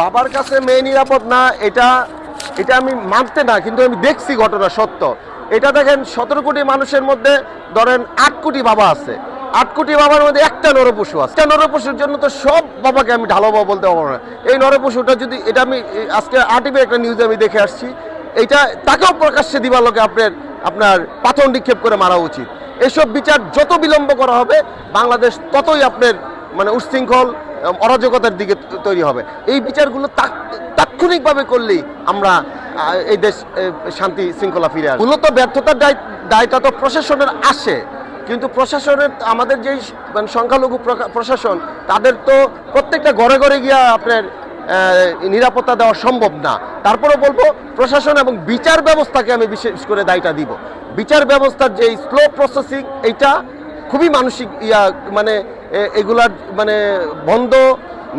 বাবার কাছে মেয়ে নিরাপদ না, এটা এটা আমি মানতে না, কিন্তু আমি দেখছি ঘটনা সত্য। এটা দেখেন 17 কোটি মানুষের মধ্যে ধরেন 8 কোটি বাবা আছে, 8 কোটি বাবার মধ্যে একটা নরপশু আছে। একটা নরপশুর জন্য তো সব বাবাকে আমি ঢালো বাবা বলতে পারবো না। এই নরপশুটা যদি, এটা আমি আজকে আরটিভি একটা নিউজে আমি দেখে আসছি, এটা তাকেও প্রকাশ্যে দিবালোকে আপনার পাথর নিক্ষেপ করে মারা উচিত। এসব বিচার যত বিলম্ব করা হবে বাংলাদেশ ততই আপনার মানে উচ্ছৃঙ্খল অরাজকতার দিকে তৈরি হবে। এই বিচারগুলো তাৎক্ষণিকভাবে করলেই আমরা এই দেশ শান্তি শৃঙ্খলা ফিরে আসবে। মূলত ব্যর্থতার দায়টা তো প্রশাসনের আসে, কিন্তু প্রশাসনের আমাদের যেই মানে সংখ্যালঘু প্রশাসন, তাদের তো প্রত্যেকটা ঘরে ঘরে গিয়া আপনার নিরাপত্তা দেওয়া সম্ভব না। তারপরে বলবো প্রশাসন এবং বিচার ব্যবস্থাকে আমি বিশেষ করে দায়টা দিব। বিচার ব্যবস্থার যে স্লো প্রসেসিং, এইটা খুবই মানসিক মানে এগুলার মানে বন্ধ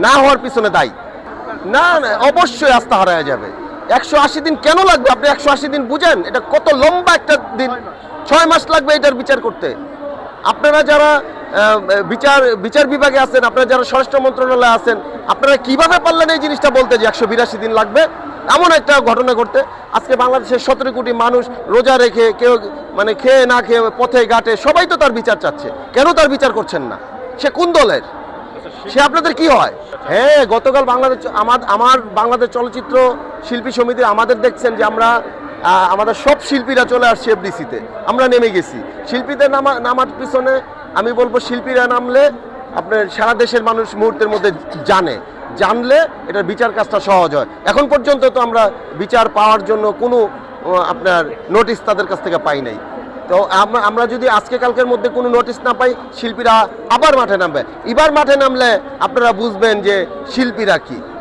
না হওয়ার পিছনে দায়ী। না না, অবশ্যই আস্থা হারায় যাবে। 180 দিন কেন লাগবে? আপনি 180 দিন বুঝেন? এটা কত লম্বা একটা দিন। 6 মাস লাগবে এটার বিচার করতে। আপনারা যারা বিচার বিভাগে আছেন, আপনারা যারা স্বরাষ্ট্র মন্ত্রণালয়ে আছেন, আপনারা কিভাবে পারলেন এই জিনিসটা বলতে যে 182 দিন লাগবে? এমন একটা ঘটনা ঘটতে আজকে বাংলাদেশের 17 কোটি মানুষ রোজা রেখে, কেউ মানে খেয়ে না খেয়ে পথে ঘাটে, সবাই তো তার বিচার চাচ্ছে। কেন তার বিচার করছেন না? সে কোন দলের? সে আপনাদের কি হয়? হ্যাঁ, গতকাল আমার বাংলাদেশ চলচ্চিত্র শিল্পী সমিতি আমাদের দেখছেন যে আমরা আমাদের সব শিল্পীরা চলে আসছে এফডিসিতে, আমরা নেমে গেছি। শিল্পীদের নামার পিছনে আমি বলবো, শিল্পীরা নামলে আপনার সারা দেশের মানুষ মুহূর্তের মধ্যে জানলে এটার বিচার কাজটা সহজ হয়। এখন পর্যন্ত তো আমরা বিচার পাওয়ার জন্য কোনো আপনার নোটিশ তাদের কাছ থেকে পাই নাই। তো আমরা যদি আজকে কালকের মধ্যে কোনো নোটিশ না পাই, শিল্পীরা আবার মাঠে নামবে। এবার মাঠে নামলে আপনারা বুঝবেন যে শিল্পীরা কি।